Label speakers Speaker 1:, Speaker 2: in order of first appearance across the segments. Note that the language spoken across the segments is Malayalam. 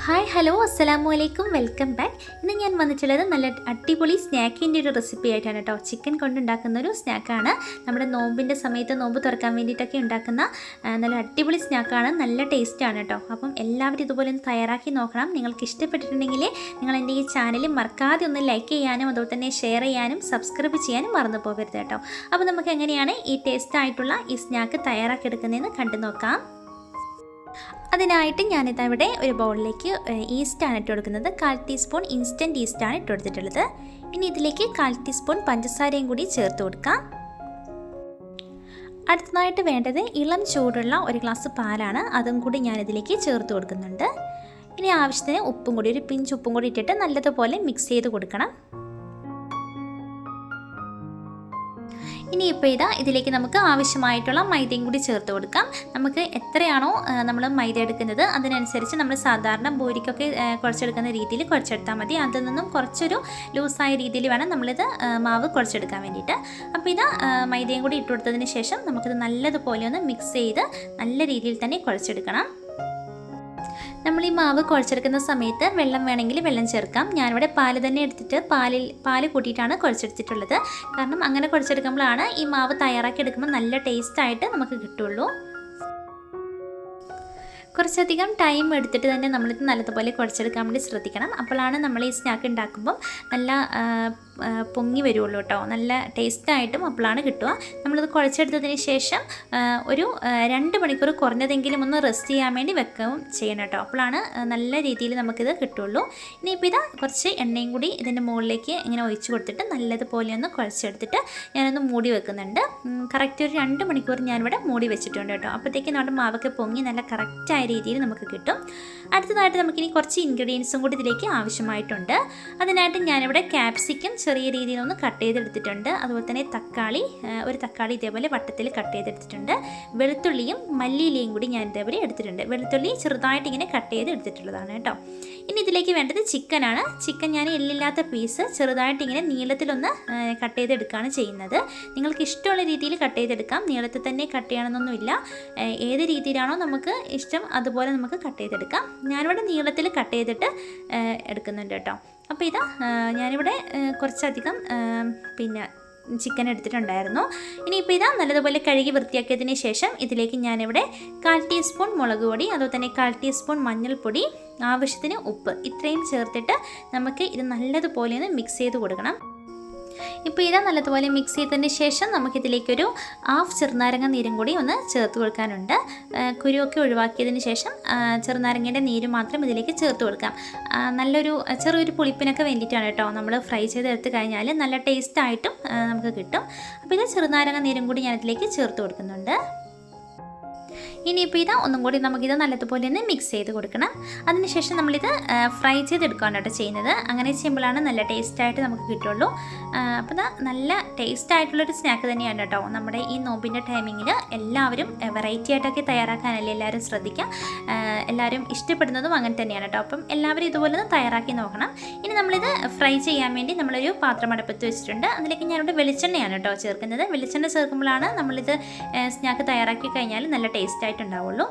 Speaker 1: ഹായ് ഹലോ അസ്സലാമു അലൈക്കും വെൽക്കം ബാക്ക്. ഇന്ന് ഞാൻ വന്നിട്ടുള്ളത് നല്ല അടിപൊളി സ്നാക്കിൻ്റെ ഒരു റെസിപ്പി ആയിട്ടാണ് കേട്ടോ. ചിക്കൻ കൊണ്ടുണ്ടാക്കുന്ന ഒരു സ്നാക്കാണ്. നമ്മുടെ നോമ്പിൻ്റെ സമയത്ത് നോമ്പ് തുറക്കാൻ വേണ്ടിയിട്ടൊക്കെ ഉണ്ടാക്കുന്ന നല്ല അടിപൊളി സ്നാക്കാണ്. നല്ല ടേസ്റ്റാണ് കേട്ടോ. അപ്പം എല്ലാവരും ഇതുപോലെ ഒന്ന് തയ്യാറാക്കി നോക്കണം. നിങ്ങൾക്ക് ഇഷ്ടപ്പെട്ടിട്ടുണ്ടെങ്കിൽ നിങ്ങൾ എൻ്റെ ഈ ചാനൽ മറക്കാതെ ഒന്ന് ലൈക്ക് ചെയ്യാനും അതുപോലെ തന്നെ ഷെയർ ചെയ്യാനും സബ്സ്ക്രൈബ് ചെയ്യാനും മറന്നു പോകരുത് കേട്ടോ. അപ്പോൾ നമുക്ക് എങ്ങനെയാണ് ഈ ടേസ്റ്റായിട്ടുള്ള ഈ സ്നാക്ക് തയ്യാറാക്കിയെടുക്കുന്നതെന്ന് കണ്ടു നോക്കാം. അതിനായിട്ട് ഞാനിവിടെ ഒരു ബൗളിലേക്ക് ഈസ്റ്റാണ് ഇട്ട് കൊടുക്കുന്നത്. 1/4 ടീസ്പൂൺ ഇൻസ്റ്റൻറ്റ് ഈസ്റ്റാണ് ഇട്ട് കൊടുത്തിട്ടുള്ളത്. ഇനി ഇതിലേക്ക് 1/4 ടീസ്പൂൺ പഞ്ചസാരയും കൂടി ചേർത്ത് കൊടുക്കാം. അടുത്തതായിട്ട് വേണ്ടത് ഇളം ചൂടുള്ള ഒരു ഗ്ലാസ് പാലാണ്. അതും കൂടി ഞാനിതിലേക്ക് ചേർത്ത് കൊടുക്കുന്നുണ്ട്. ഇനി ആവശ്യത്തിന് ഉപ്പും കൂടി, ഒരു പിഞ്ച് ഉപ്പും കൂടി ഇട്ടിട്ട് നല്ലതുപോലെ മിക്സ് ചെയ്ത് കൊടുക്കണം. ഇനിയിപ്പോൾ ഇതിലേക്ക് നമുക്ക് ആവശ്യമായിട്ടുള്ള മൈദയും കൂടി ചേർത്ത് കൊടുക്കാം. നമുക്ക് എത്രയാണോ നമ്മൾ മൈദ എടുക്കുന്നത് അതിനനുസരിച്ച് നമ്മൾ സാധാരണ ബൂരിക്കൊക്കെ കുഴച്ചെടുക്കുന്ന രീതിയിൽ കുഴച്ചെടുത്താൽ മതി. അതിൽ നിന്നും കുറച്ചൊരു ലൂസായ രീതിയിൽ വേണം നമ്മളിത് മാവ് കുഴച്ചെടുക്കാൻ വേണ്ടിയിട്ട്. അപ്പോൾ മൈദയും കൂടി ഇട്ട് കൊടുത്തതിന് ശേഷം നമുക്കിത് നല്ലതുപോലെ ഒന്ന് മിക്സ് ചെയ്ത് നല്ല രീതിയിൽ തന്നെ കുഴച്ചെടുക്കണം. നമ്മൾ ഈ മാവ് കുഴച്ചെടുക്കുന്ന സമയത്ത് വെള്ളം വേണമെങ്കിൽ വെള്ളം ചേർക്കാം. ഞാനിവിടെ പാല് തന്നെ എടുത്തിട്ട് പാല് കൂട്ടിയിട്ടാണ് കുഴച്ചെടുത്തിട്ടുള്ളത്. കാരണം അങ്ങനെ കുഴച്ചെടുക്കുമ്പോഴാണ് ഈ മാവ് തയ്യാറാക്കി എടുക്കുമ്പോൾ നല്ല ടേസ്റ്റായിട്ട് നമുക്ക് കിട്ടുള്ളൂ. കുറച്ചധികം ടൈം എടുത്തിട്ട് തന്നെ നമ്മളിത് നല്ലതുപോലെ കുഴച്ചെടുക്കാൻ വേണ്ടി ശ്രദ്ധിക്കണം. അപ്പോഴാണ് നമ്മൾ ഈ സ്നാക്ക് ഉണ്ടാക്കുമ്പം നല്ല പൊങ്ങി വരുള്ളൂ കേട്ടോ. നല്ല ടേസ്റ്റായിട്ടും അപ്പോഴാണ് കിട്ടുക. നമ്മളിത് കുഴച്ചെടുത്തതിന് ശേഷം ഒരു 2 മണിക്കൂർ കുറഞ്ഞതെങ്കിലും ഒന്ന് റെസ്റ്റ് ചെയ്യാൻ വേണ്ടി വെക്കുകയും ചെയ്യണം കേട്ടോ. അപ്പോഴാണ് നല്ല രീതിയിൽ നമുക്കിത് കിട്ടുള്ളൂ. ഇനിയിപ്പോൾ കുറച്ച് എണ്ണയും കൂടി ഇതിൻ്റെ മുകളിലേക്ക് ഇങ്ങനെ ഒഴിച്ച് കൊടുത്തിട്ട് നല്ലതുപോലെ ഒന്ന് കുഴച്ചെടുത്തിട്ട് ഞാനൊന്ന് മൂടി വെക്കുന്നുണ്ട്. കറക്റ്റ് ഒരു 2 മണിക്കൂർ ഞാനിവിടെ മൂടി വെച്ചിട്ടുണ്ട് കേട്ടോ. അപ്പോഴത്തേക്കും നമ്മുടെ മാവൊക്കെ പൊങ്ങി നല്ല കറക്റ്റായ രീതിയിൽ നമുക്ക് കിട്ടും. അടുത്തതായിട്ട് നമുക്കിനി കുറച്ച് ഇൻഗ്രീഡിയൻസും കൂടി ഇതിലേക്ക് ആവശ്യമായിട്ടുണ്ട്. അതിനായിട്ട് ഞാനിവിടെ ക്യാപ്സിക്കം ചെറിയ രീതിയിൽ ഒന്ന് കട്ട് ചെയ്തെടുത്തിട്ടുണ്ട്. അതുപോലെ തന്നെ ഒരു തക്കാളി ഇതേപോലെ വട്ടത്തിൽ കട്ട് ചെയ്തെടുത്തിട്ടുണ്ട്. വെളുത്തുള്ളിയും മല്ലിയിലയും കൂടി ഞാൻ ഇതേപോലെ എടുത്തിട്ടുണ്ട്. വെളുത്തുള്ളി ചെറുതായിട്ട് ഇങ്ങനെ കട്ട് ചെയ്ത് എടുത്തിട്ടുള്ളതാണ് കേട്ടോ. ഇനി ഇതിലേക്ക് വേണ്ടത് ചിക്കനാണ്. ചിക്കൻ ഞാൻ എല്ലില്ലാത്ത പീസ് ചെറുതായിട്ട് ഇങ്ങനെ നീളത്തിലൊന്ന് കട്ട് ചെയ്തെടുക്കുകയാണ് ചെയ്യുന്നത്. നിങ്ങൾക്ക് ഇഷ്ടമുള്ള രീതിയിൽ കട്ട് ചെയ്തെടുക്കാം. നീളത്തിൽ തന്നെ കട്ട് ചെയ്യണമെന്നൊന്നുമില്ല. ഏത് രീതിയിലാണോ നമുക്ക് ഇഷ്ടം അതുപോലെ നമുക്ക് കട്ട് ചെയ്തെടുക്കാം. ഞാനിവിടെ നീളത്തിൽ കട്ട് ചെയ്തിട്ട് എടുക്കുന്നുണ്ട് കേട്ടോ. അപ്പോൾ ഞാനിവിടെ കുറച്ചധികം ചിക്കൻ എടുത്തിട്ടുണ്ടായിരുന്നു. ഇനിയിപ്പോൾ നല്ലതുപോലെ കഴുകി വൃത്തിയാക്കിയതിന് ശേഷം ഇതിലേക്ക് ഞാനിവിടെ 1/4 ടീസ്പൂൺ മുളക് പൊടി, അതുപോലെ തന്നെ 1/4 ടീസ്പൂൺ മഞ്ഞൾപ്പൊടി, ആവശ്യത്തിന് ഉപ്പ് ഇത്രയും ചേർത്തിട്ട് നമുക്ക് ഇത് നല്ലതുപോലെ ഒന്ന് മിക്സ് ചെയ്ത് കൊടുക്കണം. ഇപ്പോൾ നല്ലതുപോലെ മിക്സ് ചെയ്തതിന് ശേഷം നമുക്കിതിലേക്കൊരു 1/2 ചെറുനാരങ്ങ നീരും കൂടി ഒന്ന് ചേർത്ത് കൊടുക്കാനുണ്ട്. കുരുവൊക്കെ ഒഴിവാക്കിയതിന് ശേഷം ചെറുനാരങ്ങയുടെ നീര് മാത്രം ഇതിലേക്ക് ചേർത്ത് കൊടുക്കാം. ചെറിയൊരു പുളിപ്പിനൊക്കെ വേണ്ടിയിട്ടാണ് കേട്ടോ. നമ്മൾ ഫ്രൈ ചെയ്തെടുത്ത് കഴിഞ്ഞാൽ നല്ല ടേസ്റ്റായിട്ടും നമുക്ക് കിട്ടും. അപ്പോൾ ചെറുനാരങ്ങ നീരും കൂടി ഞാനിതിലേക്ക് ചേർത്ത് കൊടുക്കുന്നുണ്ട്. ഇനിയിപ്പോൾ ഒന്നും കൂടി നമുക്കിത് നല്ലതുപോലെ ഒന്ന് മിക്സ് ചെയ്ത് കൊടുക്കണം. അതിനുശേഷം നമ്മളിത് ഫ്രൈ ചെയ്തെടുക്കുകയാണ് കേട്ടോ ചെയ്യുന്നത്. അങ്ങനെ ചെയ്യുമ്പോഴാണ് നല്ല ടേസ്റ്റായിട്ട് നമുക്ക് കിട്ടുള്ളൂ. അപ്പോൾ നല്ല ടേസ്റ്റായിട്ടുള്ളൊരു സ്നാക്ക് തന്നെയാണ് കേട്ടോ. നമ്മുടെ ഈ നോമ്പിൻ്റെ ടൈമിങ്ങിൽ എല്ലാവരും വെറൈറ്റി ആയിട്ടൊക്കെ തയ്യാറാക്കാനല്ലേ എല്ലാവരും ശ്രദ്ധിക്കുക. എല്ലാവരും ഇഷ്ടപ്പെടുന്നതും അങ്ങനെ തന്നെയാണ് കേട്ടോ. അപ്പം എല്ലാവരും ഇതുപോലെ ഒന്ന് തയ്യാറാക്കി നോക്കണം. ഇനി നമ്മളിത് ഫ്രൈ ചെയ്യാൻ വേണ്ടി നമ്മളൊരു പാത്രം അടുപ്പത്ത് വെച്ചിട്ടുണ്ട്. അതിലേക്ക് ഞാനിവിടെ വെളിച്ചെണ്ണയാണ് കേട്ടോ ചേർക്കുന്നത്. വെളിച്ചെണ്ണ ചേർക്കുമ്പോഴാണ് നമ്മളിത് സ്നാക്ക് തയ്യാറാക്കി കഴിഞ്ഞാൽ നല്ല ടേസ്റ്റ് ഉണ്ടാവുള്ളൂ.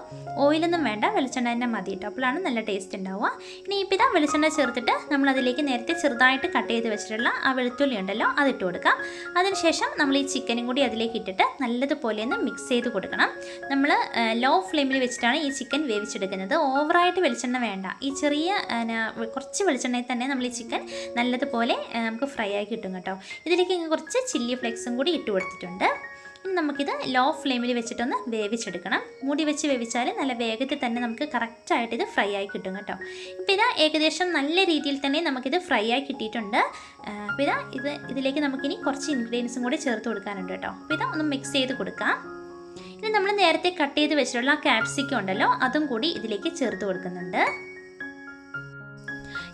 Speaker 1: ഓയിലൊന്നും വേണ്ട, വെളിച്ചെണ്ണ തന്നെ മതി കേട്ടോ. അപ്പോഴാണ് നല്ല ടേസ്റ്റ് ഉണ്ടാവുക. ഇനി ഇപ്പോൾ വെളിച്ചെണ്ണ ചേർത്തിട്ട് നമ്മൾ അതിലേക്ക് നേരത്തെ ചെറുതായിട്ട് കട്ട് ചെയ്ത് വെച്ചിട്ടുള്ള ആ വെളുത്തുള്ളി ഉണ്ടല്ലോ അതിട്ട് കൊടുക്കാം. അതിനുശേഷം നമ്മൾ ഈ ചിക്കനും കൂടി അതിലേക്ക് ഇട്ടിട്ട് നല്ലതുപോലെ ഒന്ന് മിക്സ് ചെയ്ത് കൊടുക്കണം. നമ്മൾ ലോ ഫ്ലെയിമിൽ വെച്ചിട്ടാണ് ഈ ചിക്കൻ വേവിച്ചെടുക്കുന്നത്. ഓവറായിട്ട് വെളിച്ചെണ്ണ വേണ്ട. ഈ കുറച്ച് വെളിച്ചെണ്ണയിൽ തന്നെ നമ്മൾ ഈ ചിക്കൻ നല്ലതുപോലെ നമുക്ക് ഫ്രൈ ആയി കിട്ടും കേട്ടോ. ഇതിലേക്ക് കുറച്ച് ചില്ലി ഫ്ലേക്സും കൂടി ഇട്ട് കൊടുത്തിട്ടുണ്ട്. ഇനി നമുക്കിത് ലോ ഫ്ലെയിമിൽ വെച്ചിട്ടൊന്ന് വേവിച്ചെടുക്കണം. മൂടി വെച്ച് വേവിച്ചാൽ നല്ല വേഗത്തിൽ തന്നെ നമുക്ക് കറക്റ്റായിട്ട് ഇത് ഫ്രൈ ആയി കിട്ടും കേട്ടോ. ഇപ്പോൾ ഏകദേശം നല്ല രീതിയിൽ തന്നെ നമുക്കിത് ഫ്രൈ ആയി കിട്ടിയിട്ടുണ്ട്. അപ്പോൾ ഇതിലേക്ക് നമുക്കിനി കുറച്ച് ഇൻഗ്രീഡിയൻസും കൂടി ചേർത്ത് കൊടുക്കാനുണ്ട് കേട്ടോ. അപ്പോൾ ഒന്ന് മിക്സ് ചെയ്ത് കൊടുക്കാം. ഇനി നമ്മൾ നേരത്തെ കട്ട് ചെയ്ത് വെച്ചിട്ടുള്ള ക്യാപ്സിക്കം ഉണ്ടല്ലോ അതും കൂടി ഇതിലേക്ക് ചേർത്ത് കൊടുക്കുന്നുണ്ട്.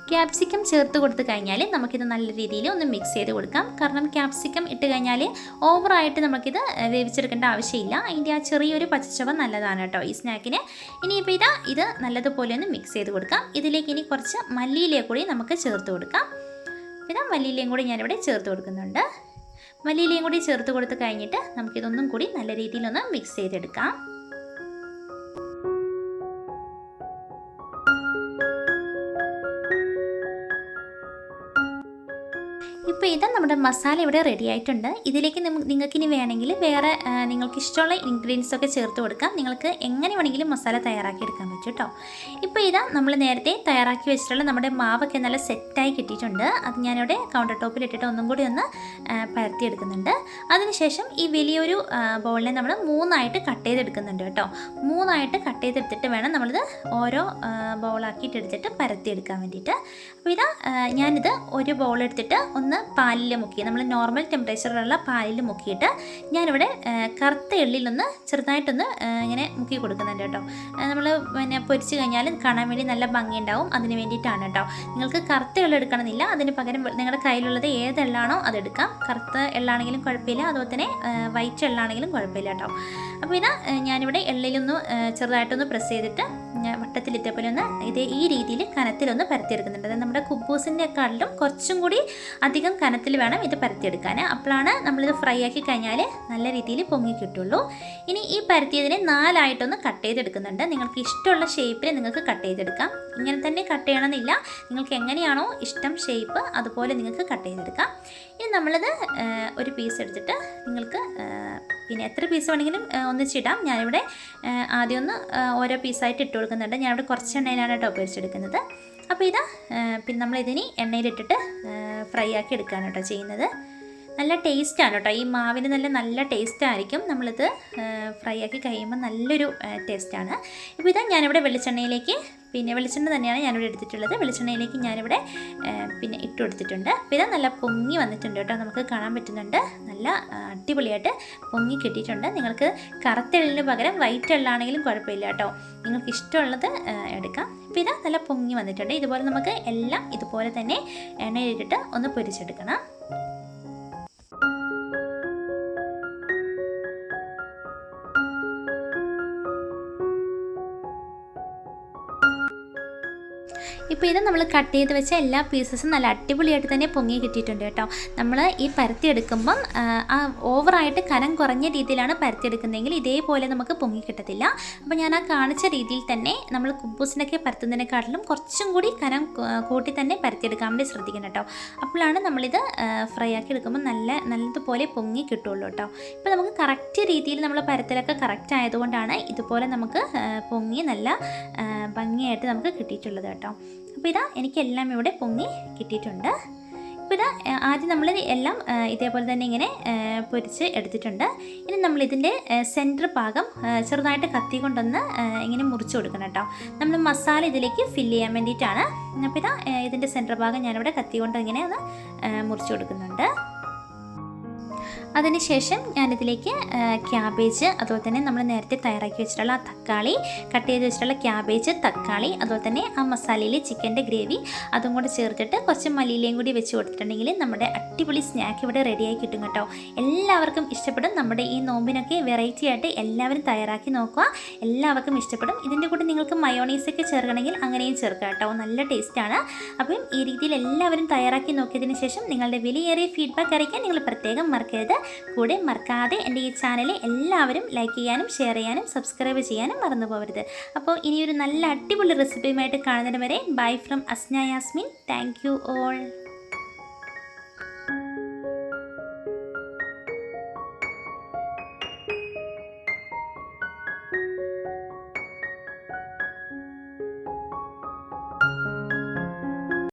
Speaker 1: ക്യാപ്സിക്കം ചേർത്ത് കൊടുത്തു കഴിഞ്ഞാൽ നമുക്കിത് നല്ല രീതിയിൽ ഒന്ന് മിക്സ് ചെയ്ത് കൊടുക്കാം. കാരണം ക്യാപ്സിക്കം ഇട്ട് കഴിഞ്ഞാൽ ഓവറായിട്ട് നമുക്കിത് വേവിച്ചെടുക്കേണ്ട ആവശ്യമില്ല. അതിൻ്റെ ആ ചെറിയൊരു പച്ചച്ചവ നല്ലതാണ് കേട്ടോ ഈ സ്നാക്കിന്. ഇനിയിപ്പോൾ ഇത് നല്ലതുപോലെ ഒന്ന് മിക്സ് ചെയ്ത് കൊടുക്കാം. ഇതിലേക്ക് ഇനി കുറച്ച് മല്ലിയിലയും കൂടി നമുക്ക് ചേർത്ത് കൊടുക്കാം. മല്ലിയിലയും കൂടി ഞാനിവിടെ ചേർത്ത് കൊടുക്കുന്നുണ്ട്. മല്ലിയിലയും കൂടി ചേർത്ത് കൊടുത്ത് കഴിഞ്ഞിട്ട് നമുക്കിതൊന്നും കൂടി നല്ല രീതിയിലൊന്ന് മിക്സ് ചെയ്തെടുക്കാം. ഇപ്പോൾ ഇത് നമ്മുടെ മസാല ഇവിടെ റെഡി ആയിട്ടുണ്ട്. ഇതിലേക്ക് നിങ്ങൾക്കിനി വേണമെങ്കിൽ വേറെ നിങ്ങൾക്ക് ഇഷ്ടമുള്ള ഇൻഗ്രീഡിയൻസ് ഒക്കെ ചേർത്ത് കൊടുക്കാം. നിങ്ങൾക്ക് എങ്ങനെ വേണമെങ്കിലും മസാല തയ്യാറാക്കി എടുക്കാൻ പറ്റും കേട്ടോ. ഇപ്പോൾ ഇതാ നമ്മൾ നേരത്തെ തയ്യാറാക്കി വെച്ചിട്ടുള്ള നമ്മുടെ മാവൊക്കെ നല്ല സെറ്റായി കിട്ടിയിട്ടുണ്ട്. അത് ഞാനിവിടെ കൗണ്ടർ ടോപ്പിൽ ഇട്ടിട്ട് ഒന്നും കൂടി ഒന്ന് പരത്തിയെടുക്കുന്നുണ്ട്. അതിനുശേഷം ഈ വലിയൊരു ബൗളിനെ നമ്മൾ 3ആയിട്ട് കട്ട് ചെയ്തെടുക്കുന്നുണ്ട് കേട്ടോ. 3ആയിട്ട് കട്ട് ചെയ്തെടുത്തിട്ട് വേണം നമ്മളിത് ഓരോ ബൗളാക്കിയിട്ട് എടുത്തിട്ട് പരത്തിയെടുക്കാൻ വേണ്ടിയിട്ട്. അപ്പോൾ ഇതാ ഞാനിത് ഒരു ബൗൾ എടുത്തിട്ട് ഒന്ന് പാലിൽ മുക്കി, നമ്മൾ നോർമൽ ടെമ്പറേച്ചറിലുള്ള പാലിൽ മുക്കിയിട്ട് ഞാനിവിടെ കറുത്ത എള്ളിലൊന്ന് ചെറുതായിട്ടൊന്ന് ഇങ്ങനെ മുക്കി കൊടുക്കുന്നുണ്ട് കേട്ടോ. നമ്മൾ പിന്നെ പൊരിച്ച് കഴിഞ്ഞാൽ കാണാൻ വേണ്ടി നല്ല ഭംഗിയുണ്ടാവും, അതിന് വേണ്ടിയിട്ടാണ് കേട്ടോ. നിങ്ങൾക്ക് കറുത്ത എള്ള് എടുക്കണമെന്നില്ല, അതിന് പകരം നിങ്ങളുടെ കയ്യിലുള്ളത് ഏത് എള്ളാണോ അതെടുക്കാം. കറുത്ത എള്ളാണെങ്കിലും കുഴപ്പമില്ല, അതുപോലെ തന്നെ വൈറ്റ് എള്ളാണെങ്കിലും കുഴപ്പമില്ല കേട്ടോ. അപ്പോൾ ഇതാ ഞാനിവിടെ എള്ളിലൊന്ന് ചെറുതായിട്ടൊന്ന് പ്രസ് ചെയ്തിട്ട് വട്ടത്തിൽ ഇതേപോലെ ഒന്ന് ഈ രീതിയിൽ കനത്തിലൊന്ന് പരത്തിയെടുക്കുന്നുണ്ട്. അതായത് നമ്മുടെ കുബൂസിൻ്റെക്കാളിലും കുറച്ചും കൂടി അധികം കനത്തിൽ വേണം ഇത് പരത്തിയെടുക്കാൻ. അപ്പോഴാണ് നമ്മളിത് ഫ്രൈ ആക്കി കഴിഞ്ഞാൽ നല്ല രീതിയിൽ പൊങ്ങി കിട്ടുള്ളൂ. ഇനി ഈ പരത്തിയതിനെ 4ആയിട്ടൊന്ന് കട്ട് ചെയ്തെടുക്കുന്നുണ്ട്. നിങ്ങൾക്ക് ഇഷ്ടമുള്ള ഷേപ്പിൽ നിങ്ങൾക്ക് കട്ട് ചെയ്തെടുക്കാം. ഇങ്ങനെ തന്നെ കട്ട് ചെയ്യണമെന്നില്ല, നിങ്ങൾക്ക് എങ്ങനെയാണോ ഇഷ്ടം ഷേപ്പ് അതുപോലെ നിങ്ങൾക്ക് കട്ട് ചെയ്തെടുക്കാം. ഇനി നമ്മളത് ഒരു പീസ് എടുത്തിട്ട് നിങ്ങൾക്ക് പിന്നെ എത്ര പീസ് വേണമെങ്കിലും ഒന്നിച്ചിടാം. ഞാനിവിടെ ആദ്യം ഒന്ന് ഓരോ പീസായിട്ട് ഇട്ട് കൊടുക്കുന്നുണ്ട്. ഞാനിവിടെ കുറച്ച് എണ്ണയിലാണ് കേട്ടോ പൊരിച്ചെടുക്കുന്നത്. അപ്പോൾ ഇതാ പിന്നെ നമ്മളിതിനി എണ്ണയിലിട്ടിട്ട് ഫ്രൈ ആക്കി എടുക്കുകയാണ് കേട്ടോ ചെയ്യുന്നത്. നല്ല ടേസ്റ്റാണ് കേട്ടോ, ഈ മാവിന് നല്ല ടേസ്റ്റായിരിക്കും. നമ്മളിത് ഫ്രൈ ആക്കി കഴിയുമ്പോൾ നല്ലൊരു ടേസ്റ്റാണ്. ഇപ്പോൾ ഇതാ ഞാനിവിടെ വെളിച്ചെണ്ണയിലേക്ക്, പിന്നെ വെളിച്ചെണ്ണ തന്നെയാണ് ഞാനിവിടെ എടുത്തിട്ടുള്ളത്. വെളിച്ചെണ്ണയിലേക്ക് ഞാനിവിടെ പിന്നെ ഇട്ട് കൊടുത്തിട്ടുണ്ട്. അപ്പോൾ ഇതാ നല്ല പൊങ്ങി വന്നിട്ടുണ്ട് കേട്ടോ, നമുക്ക് കാണാൻ പറ്റുന്നുണ്ട്. നല്ല അടിപൊളിയായിട്ട് പൊങ്ങി കിട്ടിയിട്ടുണ്ട്. നിങ്ങൾക്ക് കറുത്ത എള്ളിന് പകരം വൈറ്റ് എള്ളാണെങ്കിലും കുഴപ്പമില്ല കേട്ടോ, നിങ്ങൾക്ക് ഇഷ്ടമുള്ളത് എടുക്കാം. അപ്പോൾ ഇതാ നല്ല പൊങ്ങി വന്നിട്ടുണ്ട്. ഇതുപോലെ നമുക്ക് എല്ലാം ഇതുപോലെ തന്നെ എണ്ണയിലിട്ടിട്ട് ഒന്ന് പൊരിച്ചെടുക്കണം. ഇപ്പോൾ ഇത് നമ്മൾ കട്ട് ചെയ്ത് വെച്ച എല്ലാ പീസസും നല്ല അടിപൊളിയായിട്ട് തന്നെ പൊങ്ങി കിട്ടിയിട്ടുണ്ട് കേട്ടോ. നമ്മൾ ഈ പരത്തിയെടുക്കുമ്പം ഓവറായിട്ട് കനം കുറഞ്ഞ രീതിയിലാണ് പരത്തിയെടുക്കുന്നതെങ്കിൽ ഇതേപോലെ നമുക്ക് പൊങ്ങി കിട്ടത്തില്ല. അപ്പോൾ ഞാൻ കാണിച്ച രീതിയിൽ തന്നെ നമ്മൾ കുബൂസിനൊക്കെ പരത്തുന്നതിനെക്കാട്ടിലും കുറച്ചും കൂടി കനം കൂട്ടി തന്നെ പരത്തിയെടുക്കാൻ വേണ്ടി ശ്രദ്ധിക്കണം കേട്ടോ. അപ്പോഴാണ് നമ്മളിത് ഫ്രൈ ആക്കി എടുക്കുമ്പോൾ നല്ലതുപോലെ പൊങ്ങി കിട്ടുള്ളൂ കേട്ടോ. ഇപ്പോൾ നമുക്ക് കറക്റ്റ് രീതിയിൽ നമ്മൾ പരത്തലൊക്കെ കറക്റ്റ് ആയതുകൊണ്ടാണ് ഇതുപോലെ നമുക്ക് പൊങ്ങി നല്ല ഭംഗിയായിട്ട് നമുക്ക് കിട്ടിയിട്ടുള്ളത് കേട്ടോ. അപ്പോൾ ഇതാ എനിക്കെല്ലാം ഇവിടെ പൊങ്ങി കിട്ടിയിട്ടുണ്ട്. ഇപ്പോൾ ഇതാ ആദ്യം നമ്മൾ എല്ലാം ഇതേപോലെ തന്നെ ഇങ്ങനെ പൊരിച്ച് എടുത്തിട്ടുണ്ട്. ഇനി നമ്മളിതിൻ്റെ സെൻറ്റർ ഭാഗം ചെറുതായിട്ട് കത്തി കൊണ്ടൊന്ന് ഇങ്ങനെ മുറിച്ച് കൊടുക്കണം കേട്ടോ. നമ്മൾ മസാല ഇതിലേക്ക് ഫില്ല് ചെയ്യാൻ വേണ്ടിയിട്ടാണ്. അപ്പോൾ ഇതാ ഇതിൻ്റെ സെൻറ്റർ ഭാഗം ഞാനിവിടെ കത്തി കൊണ്ട് ഇങ്ങനെ ഒന്ന് മുറിച്ച് കൊടുക്കുന്നുണ്ട്. അതിനുശേഷം ഞാനിതിലേക്ക് ക്യാബേജ്, അതുപോലെ തന്നെ നമ്മൾ നേരത്തെ തയ്യാറാക്കി വെച്ചിട്ടുള്ള ആ തക്കാളി, കട്ട് ചെയ്ത് വെച്ചിട്ടുള്ള ക്യാബേജ്, തക്കാളി, അതുപോലെ തന്നെ ആ മസാലയിൽ ചിക്കൻ്റെ ഗ്രേവി അതും കൂടെ ചേർത്തിട്ട് കുറച്ച് മല്ലിയിലയും കൂടി വെച്ച് കൊടുത്തിട്ടുണ്ടെങ്കിൽ നമ്മുടെ അടിപൊളി സ്നാക്ക് ഇവിടെ റെഡിയായി കിട്ടും കേട്ടോ. എല്ലാവർക്കും ഇഷ്ടപ്പെടും. നമ്മുടെ ഈ നോമ്പിനൊക്കെ വെറൈറ്റി ആയിട്ട് എല്ലാവരും തയ്യാറാക്കി നോക്കുക, എല്ലാവർക്കും ഇഷ്ടപ്പെടും. ഇതിൻ്റെ കൂടെ നിങ്ങൾക്ക് മയോണൈസൊക്കെ ചേർക്കണമെങ്കിൽ അങ്ങനെയും ചേർക്കാം കേട്ടോ, നല്ല ടേസ്റ്റാണ്. അപ്പം ഈ രീതിയിൽ എല്ലാവരും തയ്യാറാക്കി നോക്കിയതിന് ശേഷം നിങ്ങളുടെ വിലയേറിയ ഫീഡ്ബാക്ക് അറിയിക്കാൻ നിങ്ങൾ പ്രത്യേകം മറക്കരുത്. കൂടെ മറക്കാതെ എൻ്റെ ഈ ചാനൽ എല്ലാവരും ലൈക്ക് ചെയ്യാനും ഷെയർ ചെയ്യാനും സബ്സ്ക്രൈബ് ചെയ്യാനും മറന്നു പോകരുത്. അപ്പോൾ ഇനിയൊരു നല്ല അടിപൊളി റെസിപ്പിയുമായിട്ട് കാണുന്നതിന് വരെ bye from Asna Yasmin. Thank you all.